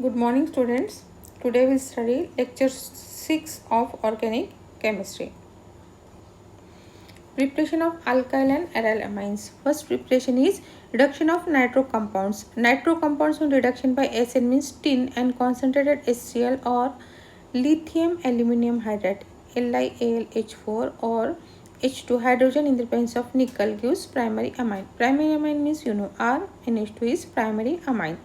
Good morning, students. Today we study lecture 6 of organic chemistry. Preparation of alkyl and aryl amines. First preparation is reduction of nitro compounds. Nitro compounds on reduction by acid means tin and concentrated HCl or lithium aluminum hydride LiAlH4 or H2 hydrogen in the presence of nickel gives primary amine. Primary amine means RNH2 is primary amine.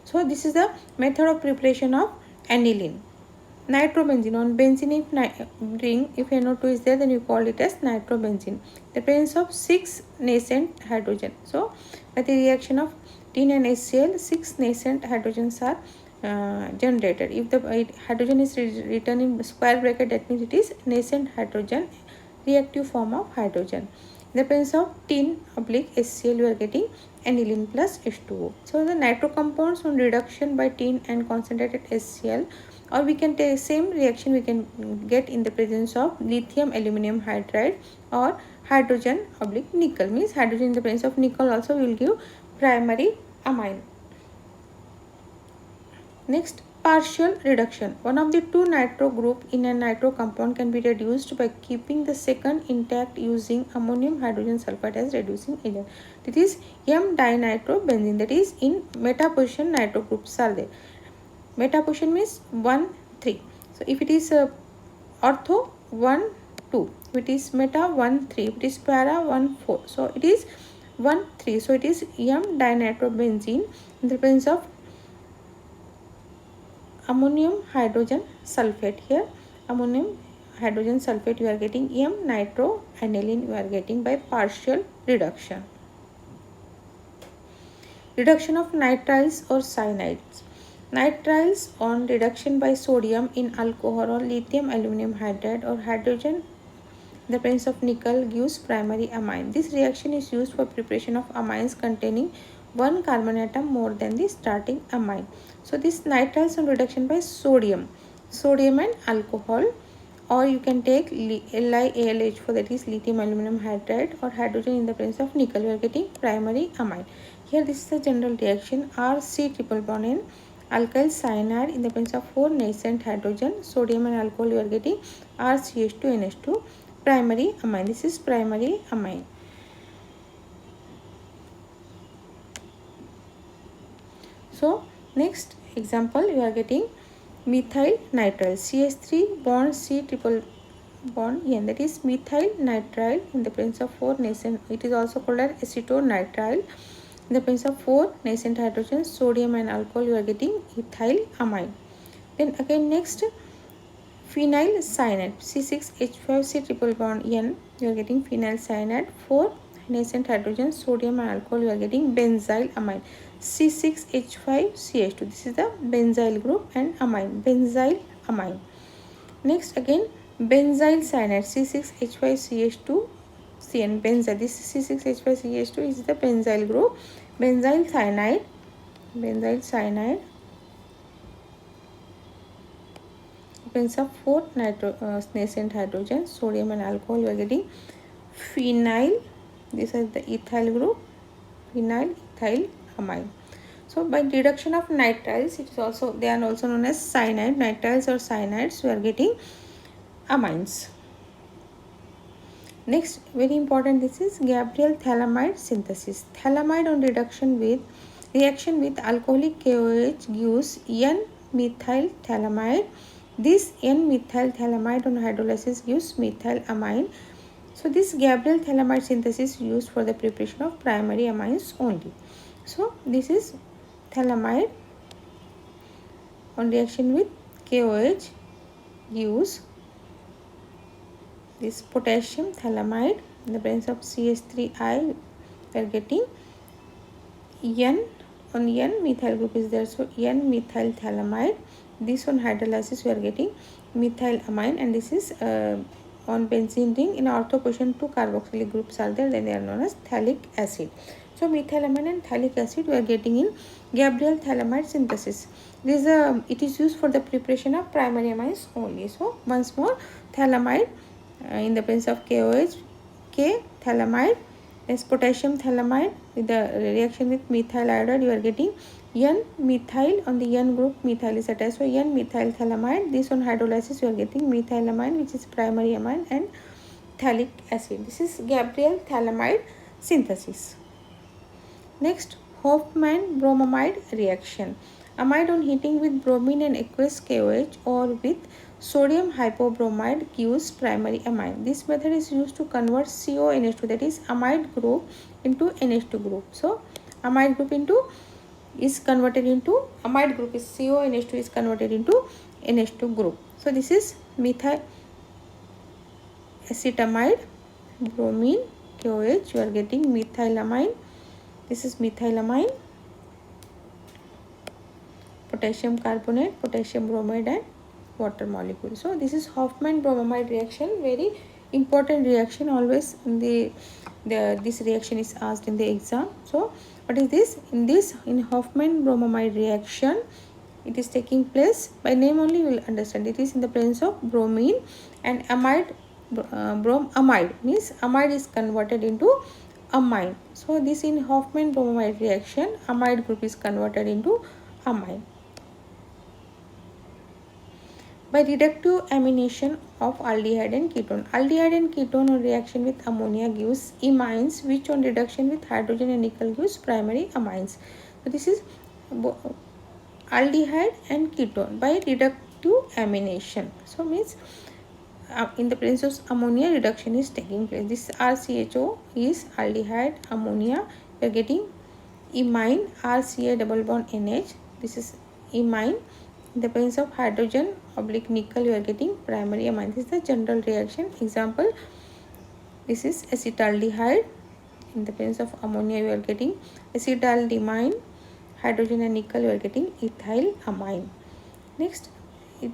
So this is the method of preparation of aniline. Nitrobenzene. On benzene, if NO2 is there, then you call it as nitrobenzene. The presence of 6 nascent hydrogen. So by the reaction of tin and HCl, 6 nascent hydrogens are generated. If the hydrogen is written in square bracket, that means it is nascent hydrogen, reactive form of hydrogen. In the presence of tin oblique HCl, you are getting aniline plus H2O. So the nitro compounds on reduction by tin and concentrated HCl, or we can take same reaction we can get in the presence of lithium aluminum hydride or hydrogen oblique nickel, means hydrogen in the presence of nickel also will give primary amine. Next, partial reduction. One of the two nitro group in a nitro compound can be reduced by keeping the second intact using ammonium hydrogen sulfide as reducing agent. That is M-dinitrobenzene, that is in meta position nitro groups are there. Meta position means 1, 3. So if it is ortho 1, 2. If it is meta 1, 3. If it is para 1, 4. So it is 1, 3. So it is M-dinitrobenzene in the presence of ammonium hydrogen sulfate. Here ammonium hydrogen sulfate you are getting M-nitroaniline you are getting by partial reduction. Reduction of nitriles or cyanides. Nitriles on reduction by sodium in alcohol or lithium aluminum hydride or hydrogen in the presence of nickel gives primary amine. This reaction is used for preparation of amines containing one carbon atom more than the starting amine. So this nitriles on reduction by sodium and alcohol, or you can take LiAlH4, that is lithium aluminum hydride, or hydrogen in the presence of nickel, you are getting primary amine. Here this is the general reaction. RC triple bond N alkyl cyanide in the presence of 4 nascent hydrogen, sodium and alcohol, you are getting RCH2NH2 primary amine. This is primary amine. So next example you are getting methyl nitrile CH3 bond C triple bond N, that is methyl nitrile in the presence of 4 nascent, it is also called as acetonitrile. In the presence of 4 nascent hydrogens, sodium and alcohol, you are getting ethyl amine. Then again next phenyl cyanide C6H5C triple bond N, you are getting phenyl cyanide. 4 nascent hydrogens, sodium and alcohol, you are getting benzyl amine C6H5CH2. This is the benzyl group and amine, benzyl amine. Next again benzyl cyanide C6H5CH2 CN benzyl. This C6H5CH2 is the benzyl group. Benzyl cyanide depends of 4 nascent hydrogens, sodium and alcohol, you are getting phenyl. This is the ethyl group, phenyl ethyl amine. So by reduction of nitriles, it is also, they are also known as cyanide, nitriles or cyanides, we are getting amines. Next, very important, this is Gabriel phthalimide synthesis. Phthalimide on reaction with alcoholic KOH gives N-methyl phthalimide. This N-methyl phthalimide on hydrolysis gives methyl amine. So this Gabriel phthalimide synthesis is used for the preparation of primary amines only. So this is phthalimide on reaction with KOH gives this potassium phthalimide in the presence of CH3I, we are getting N, on N methyl group is there, so N methyl phthalimide. This on hydrolysis we are getting methyl amine, and this is on benzene ring in ortho position 2 carboxylic groups are there, then they are known as phthalic acid. So methylamine and phthalic acid we are getting in Gabriel phthalimide synthesis. This it is used for the preparation of primary amines only. So once more, phthalimide in the presence of KOH, K phthalimide Next, potassium thalamide, with the reaction with methyl iodide, you are getting N-methyl. On the N group, methyl is attached, so N-methyl thalamide. This on hydrolysis, you are getting methylamine, which is primary amine, and phthalic acid. This is Gabriel thalamide synthesis. Next, Hofmann bromamide reaction. Amide on heating with bromine and aqueous KOH or with sodium hypobromide gives primary amine. This method is used to convert CONH2, that is amide group, into NH2 group. So amide group is converted into, amide group is CONH2 is converted into NH2 group. So this is methyl acetamide, bromine, KOH, you are getting methylamine. This is methylamine, potassium carbonate, potassium bromide, and water molecule. So this is Hofmann bromamide reaction, very important reaction. Always in this reaction is asked in the exam. So what is this? In Hofmann bromamide reaction, it is taking place, by name only you will understand. It is in the presence of bromine and amide. Bromamide means amide is converted into amine. So this in Hofmann bromamide reaction, amide group is converted into amine. By reductive amination of aldehyde and ketone. Aldehyde and ketone on reaction with ammonia gives imines, which on reduction with hydrogen and nickel gives primary amines. So this is aldehyde and ketone by reductive amination. So means in the presence of ammonia, reduction is taking place. This RCHO is aldehyde, ammonia. We are getting imine, RCA double bond NH. This is imine. In the presence of hydrogen oblique nickel, you are getting primary amine. This is the general reaction. Example, this is acetaldehyde. In the presence of ammonia, you are getting acetaldimine. Hydrogen and nickel, you are getting ethyl amine. Next,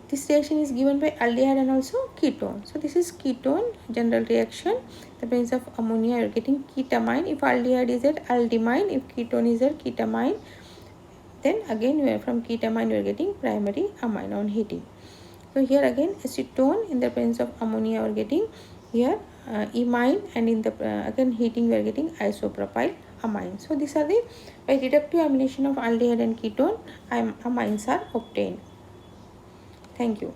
this reaction is given by aldehyde and also ketone. So this is ketone, general reaction. The presence of ammonia, you are getting ketamine. If aldehyde is at aldimine, if ketone is at ketamine, then again you are from ketamine, you are getting primary amine on heating. So here again acetone, in the presence of ammonia, you are getting here imine, and in the again heating, we are getting isopropyl amine. So these are the, by reductive amination of aldehyde and ketone, amines are obtained. Thank you.